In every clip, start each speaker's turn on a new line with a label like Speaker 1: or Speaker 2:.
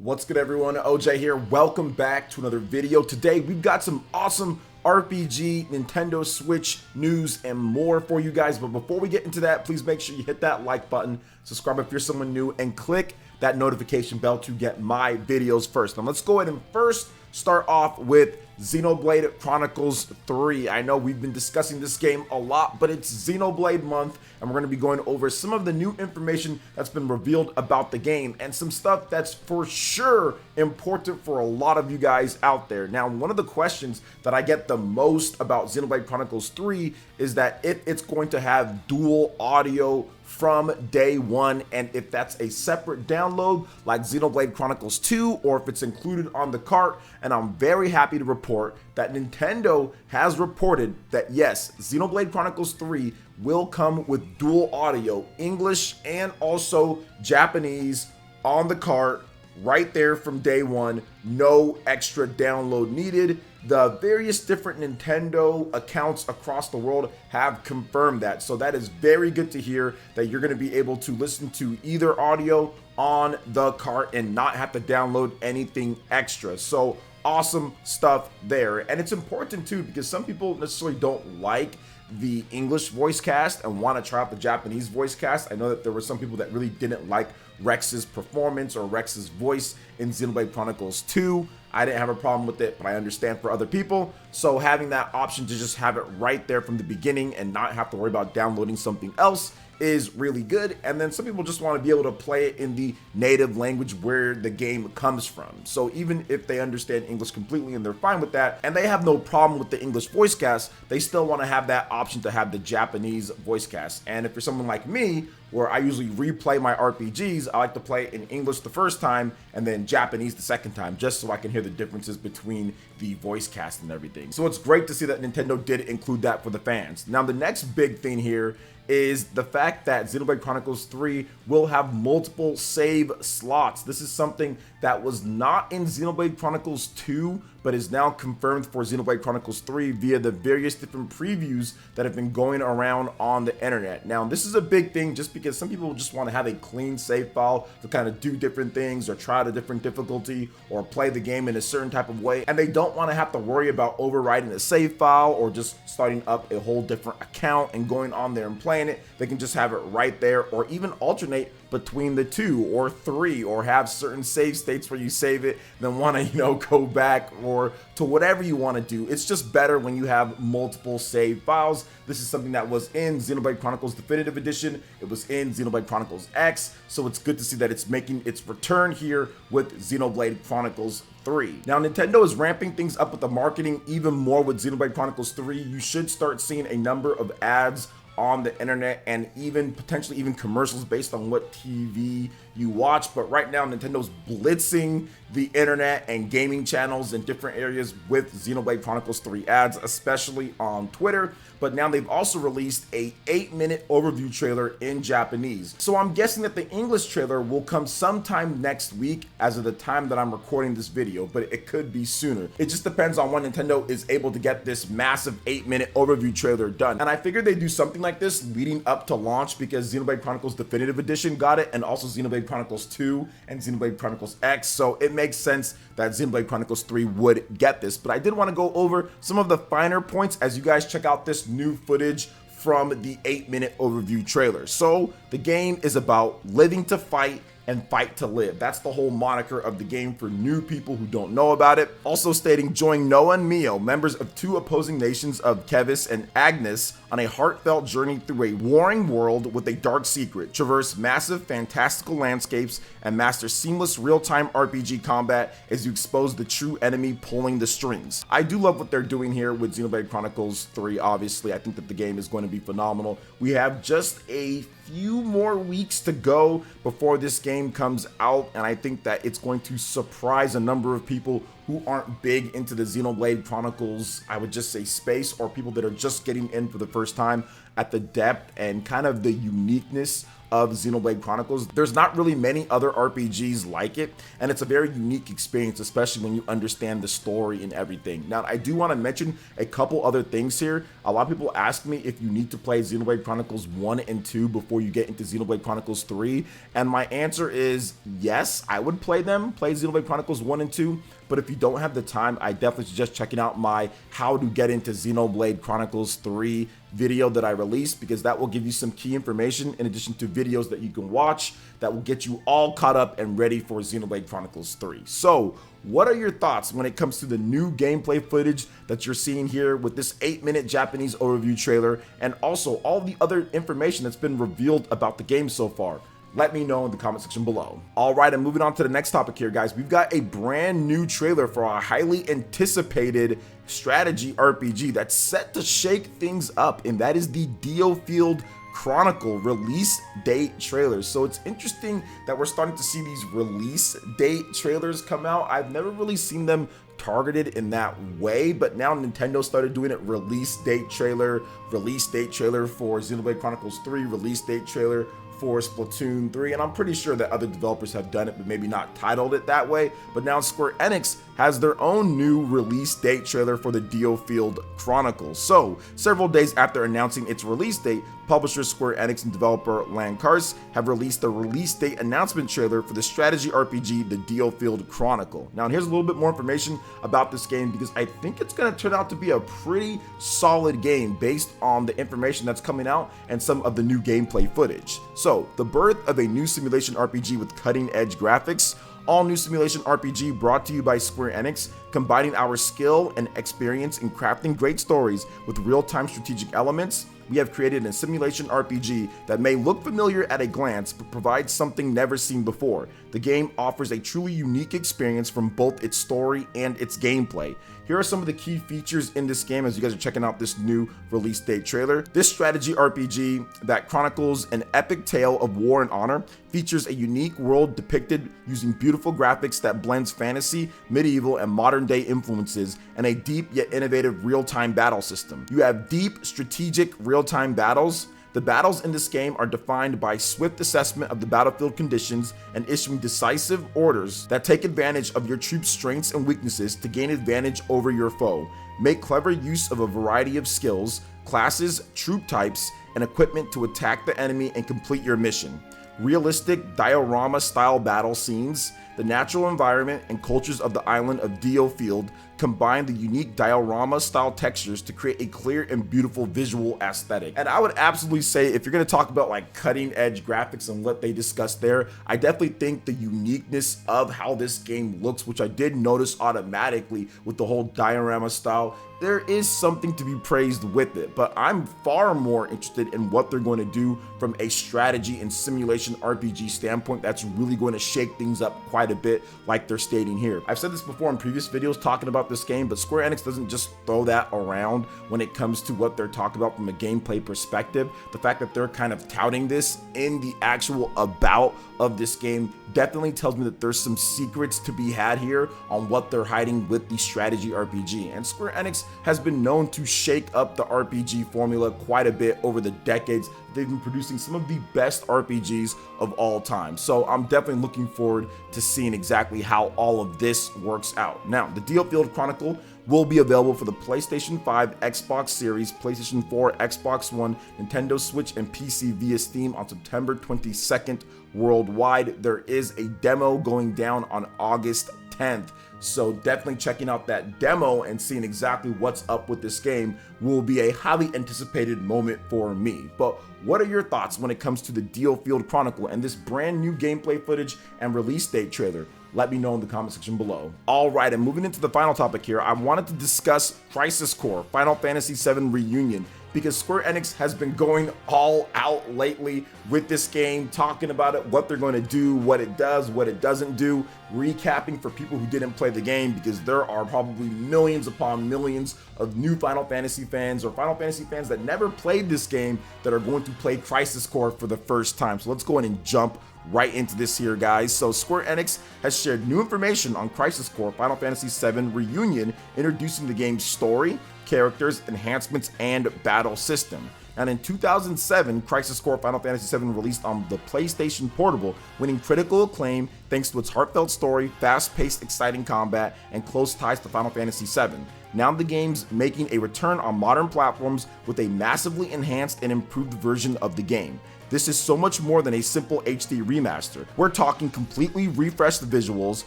Speaker 1: What's good, everyone? OJ here. Welcome back to another video. Today we've got some awesome RPG, Nintendo Switch news and more for you guys. But before we get into that, please make sure you hit that like button, subscribe if you're someone new, and click that notification bell to get my videos first. Now let's go ahead and first start off with Xenoblade Chronicles 3. I know we've been discussing this game a lot, but it's Xenoblade month, and we're going to be going over some of the new information that's been revealed about the game and some stuff that's for sure important for a lot of you guys out there. Now, one of the questions that I get the most about Xenoblade Chronicles 3 is that if it's going to have dual audio from day one, and if that's a separate download like Xenoblade Chronicles 2, or if it's included on the cart. And I'm very happy to report that Nintendo has reported that yes, Xenoblade Chronicles 3 will come with dual audio, English and also Japanese, on the cart right there from day one. No extra download needed. The various different Nintendo accounts across the world have confirmed that. So that is very good to hear, that you're going to be able to listen to either audio on the cart and not have to download anything extra. So awesome stuff there. And it's important too, because some people necessarily don't like the English voice cast and want to try out the Japanese voice cast. I know that there were some people that really didn't like Rex's performance or Rex's voice in Xenoblade Chronicles 2. I didn't have a problem with it, but I understand for other people. So having that option to just have it right there from the beginning and not have to worry about downloading something else is really good. And then some people just want to be able to play it in the native language where the game comes from. So even if they understand English completely and they're fine with that, and they have no problem with the English voice cast, they still want to have that option to have the Japanese voice cast. And if you're someone like me, where I usually replay my RPGs, I like to play it in English the first time and then Japanese the second time, just so I can hear the differences between the voice cast and everything. So it's great to see that Nintendo did include that for the fans. Now, the next big thing here is the fact that Xenoblade Chronicles 3 will have multiple save slots. This is something that was not in Xenoblade Chronicles 2, but is now confirmed for Xenoblade Chronicles 3 via the various different previews that have been going around on the internet. Now, this is a big thing just because some people just want to have a clean save file to kind of do different things or try a different difficulty or play the game in a certain type of way, and they don't want to have to worry about overriding a save file or just starting up a whole different account and going on there and playing it. They can just have it right there, or even alternate between the 2 or 3, or have certain save states where you save it, then want to, go back or to whatever you want to do. It's just better when you have multiple save files. This is something that was in Xenoblade Chronicles Definitive Edition. It was in Xenoblade Chronicles X, so it's good to see that it's making its return here with Xenoblade Chronicles 3. Now, Nintendo is ramping things up with the marketing even more with Xenoblade Chronicles 3. You should start seeing a number of ads on the internet and even potentially even commercials based on what TV you watch. But right now, Nintendo's blitzing the internet and gaming channels in different areas with Xenoblade Chronicles 3 ads, especially on Twitter. But now they've also released a 8-minute overview trailer in Japanese. So I'm guessing that the English trailer will come sometime next week as of the time that I'm recording this video, but it could be sooner. It just depends on when Nintendo is able to get this massive 8-minute overview trailer done. And I figured they'd do something like this leading up to launch, because Xenoblade Chronicles Definitive Edition got it, and also Xenoblade Chronicles 2 and Xenoblade Chronicles X. So it makes sense that Xenoblade Chronicles 3 would get this. But I did want to go over some of the finer points as you guys check out this new footage from the 8-minute overview trailer. So the game is about living to fight and fight to live. That's the whole moniker of the game for new people who don't know about it. Also stating, join Noah and Mio, members of 2 opposing nations of Kevis and Agnes, on a heartfelt journey through a warring world with a dark secret. Traverse massive, fantastical landscapes and master seamless real-time RPG combat as you expose the true enemy pulling the strings. I do love what they're doing here with Xenoblade Chronicles 3, obviously. I think that the game is going to be phenomenal. We have just a few more weeks to go before this game comes out, and I think that it's going to surprise a number of people who aren't big into the Xenoblade Chronicles, I would just say, space, or people that are just getting in for the first time at the depth and kind of the uniqueness of Xenoblade Chronicles. There's not really many other RPGs like it, and it's a very unique experience, especially when you understand the story and everything. Now, I do want to mention a couple other things here. A lot of people ask me if you need to play Xenoblade Chronicles 1 and 2 before you get into Xenoblade Chronicles 3, and my answer is yes, I would play Xenoblade Chronicles 1 and 2, but if you don't have the time, I definitely suggest checking out my How to Get into Xenoblade Chronicles 3 video that I released, because that will give you some key information in addition to videos that you can watch that will get you all caught up and ready for Xenoblade Chronicles 3. So, what are your thoughts when it comes to the new gameplay footage that you're seeing here with this 8-minute Japanese overview trailer, and also all the other information that's been revealed about the game so far? Let me know in the comment section below. All right, and moving on to the next topic here, guys. We've got a brand new trailer for our highly anticipated strategy RPG that's set to shake things up, and that is the Dealfield Chronicle release date trailers. So it's interesting that we're starting to see these release date trailers come out. I've never really seen them targeted in that way, but now Nintendo started doing it. Release date trailer for Xenoblade Chronicles 3, release date trailer for Splatoon 3, and I'm pretty sure that other developers have done it, but maybe not titled it that way. But now Square Enix has their own new release date trailer for the Dealfield Chronicles. So, several days after announcing its release date, publisher Square Enix and developer Lankars have released the release date announcement trailer for the strategy RPG, the Dealfield Chronicle. Now, here's a little bit more information about this game, because I think it's going to turn out to be a pretty solid game based on the information that's coming out and some of the new gameplay footage. So, the birth of a new simulation RPG with cutting-edge graphics. All new simulation RPG brought to you by Square Enix, combining our skill and experience in crafting great stories with real-time strategic elements. We have created a simulation RPG that may look familiar at a glance, but provides something never seen before. The game offers a truly unique experience from both its story and its gameplay. Here are some of the key features in this game as you guys are checking out this new release date trailer. This strategy RPG that chronicles an epic tale of war and honor features a unique world depicted using beautiful graphics that blends fantasy, medieval, and modern day influences, and a deep yet innovative real-time battle system. You have deep, strategic, real-time battles. The battles in this game are defined by swift assessment of the battlefield conditions and issuing decisive orders that take advantage of your troops' strengths and weaknesses to gain advantage over your foe. Make clever use of a variety of skills, classes, troop types, and equipment to attack the enemy and complete your mission. Realistic diorama-style battle scenes. The natural environment and cultures of the island of Dealfield combine the unique diorama-style textures to create a clear and beautiful visual aesthetic. And I would absolutely say, if you're going to talk about like cutting-edge graphics and what they discussed there, I definitely think the uniqueness of how this game looks, which I did notice automatically with the whole diorama style, there is something to be praised with it. But I'm far more interested in what they're going to do from a strategy and simulation RPG standpoint that's really going to shake things up quite a bit, like they're stating here. I've said this before in previous videos talking about this game, but Square Enix doesn't just throw that around when it comes to what they're talking about from a gameplay perspective. The fact that they're kind of touting this in the actual about of this game definitely tells me that there's some secrets to be had here on what they're hiding with the strategy RPG. And Square Enix has been known to shake up the RPG formula quite a bit over the decades. They've been producing some of the best RPGs of all time. So I'm definitely looking forward to seeing exactly how all of this works out. Now, the Dealfield Chronicle will be available for the PlayStation 5, Xbox Series, PlayStation 4, Xbox One, Nintendo Switch, and PC via Steam on September 22nd worldwide. There is a demo going down on August 10th. So definitely checking out that demo and seeing exactly what's up with this game will be a highly anticipated moment for me. But what are your thoughts when it comes to the Dealfield Chronicle and this brand new gameplay footage and release date trailer? Let me know in the comment section below. All right, and moving into the final topic here, I wanted to discuss Crisis Core Final Fantasy VII Reunion, because Square Enix has been going all out lately with this game, talking about it, what they're going to do, what it does, what it doesn't do, recapping for people who didn't play the game, because there are probably millions upon millions of new Final Fantasy fans or Final Fantasy fans that never played this game that are going to play Crisis Core for the first time. So let's go ahead and jump right into this here, guys. So Square Enix has shared new information on Crisis Core Final Fantasy VII Reunion, introducing the game's story, characters, enhancements, and battle system. And in 2007, Crisis Core Final Fantasy VII released on the PlayStation Portable, winning critical acclaim thanks to its heartfelt story, fast-paced, exciting combat, and close ties to Final Fantasy VII. Now the game's making a return on modern platforms with a massively enhanced and improved version of the game. This is so much more than a simple HD remaster. We're talking completely refreshed visuals,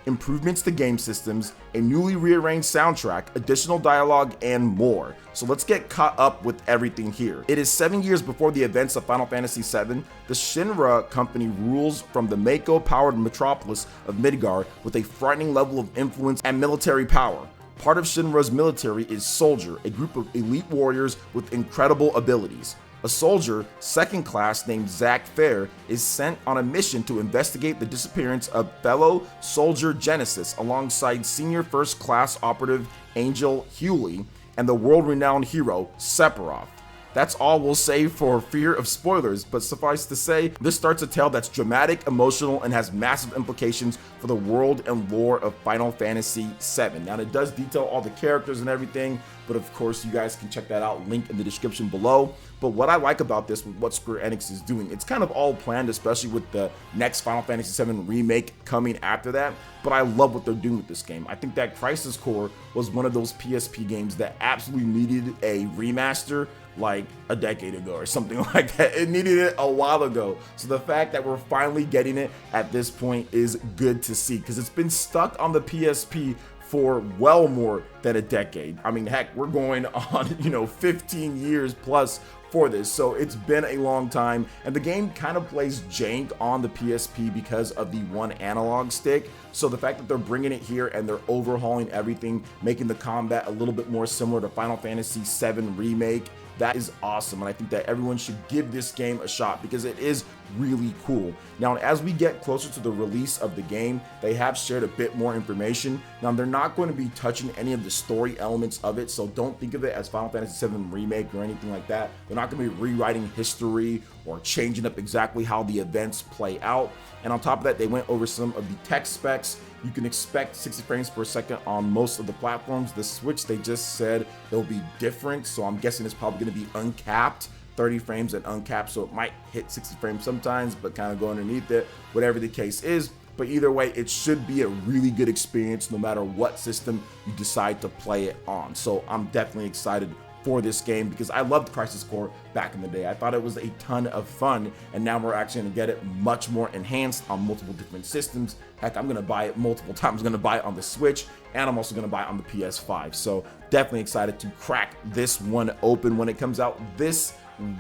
Speaker 1: improvements to game systems, a newly rearranged soundtrack, additional dialogue, and more. So let's get caught up with everything here. It is 7 years before the events of Final Fantasy VII. The Shinra company rules from the Mako-powered metropolis of Midgar with a frightening level of influence and military power. Part of Shinra's military is Soldier, a group of elite warriors with incredible abilities. A soldier, second class, named Zack Fair, is sent on a mission to investigate the disappearance of fellow soldier Genesis alongside senior first class operative Angel Hewley and the world-renowned hero Sephiroth. That's all we'll say for fear of spoilers, but suffice to say, this starts a tale that's dramatic, emotional, and has massive implications for the world and lore of Final Fantasy VII. Now, it does detail all the characters and everything, but of course, you guys can check that out, link in the description below. But what I like about this, with what Square Enix is doing, it's kind of all planned, especially with the next Final Fantasy VII remake coming after that, but I love what they're doing with this game. I think that Crisis Core was one of those PSP games that absolutely needed a remaster like a decade ago or something like that. It needed it a while ago. So the fact that we're finally getting it at this point is good to see, because it's been stuck on the PSP for well more than a decade. I mean, heck, we're going on, 15 years plus for this, so it's been a long time, and the game kind of plays jank on the PSP because of the one analog stick. So the fact that they're bringing it here and they're overhauling everything, making the combat a little bit more similar to Final Fantasy VII Remake, that is awesome, and I think that everyone should give this game a shot because it is really cool. Now, as we get closer to the release of the game, they have shared a bit more information. Now, they're not going to be touching any of the story elements of it, so don't think of it as Final Fantasy VII Remake or anything like that. They're not going to be rewriting history or changing up exactly how the events play out. And on top of that, they went over some of the tech specs. You can expect 60 frames per second on most of the platforms. The Switch, they just said it'll be different, so I'm guessing it's probably going to be uncapped, 30 frames and uncapped, so it might hit 60 frames sometimes, but kind of go underneath it, whatever the case is. But either way, it should be a really good experience no matter what system you decide to play it on. So I'm definitely excited for this game because I loved Crisis Core back in the day. I thought it was a ton of fun, and now we're actually going to get it much more enhanced on multiple different systems. Heck, I'm going to buy it multiple times. I'm going to buy it on the Switch, and I'm also going to buy it on the PS5. So definitely excited to crack this one open when it comes out this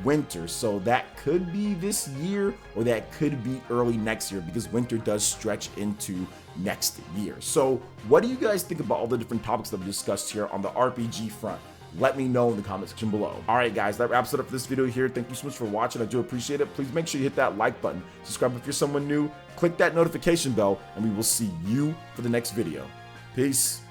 Speaker 1: winter. So that could be this year, or that could be early next year, because winter does stretch into next year. So what do you guys think about all the different topics that we discussed here on the RPG front? Let me know in the comment section below. All right, guys, that wraps it up for this video here. Thank you so much for watching. I do appreciate it. Please make sure you hit that like button. Subscribe if you're someone new. Click that notification bell, and we will see you for the next video. Peace.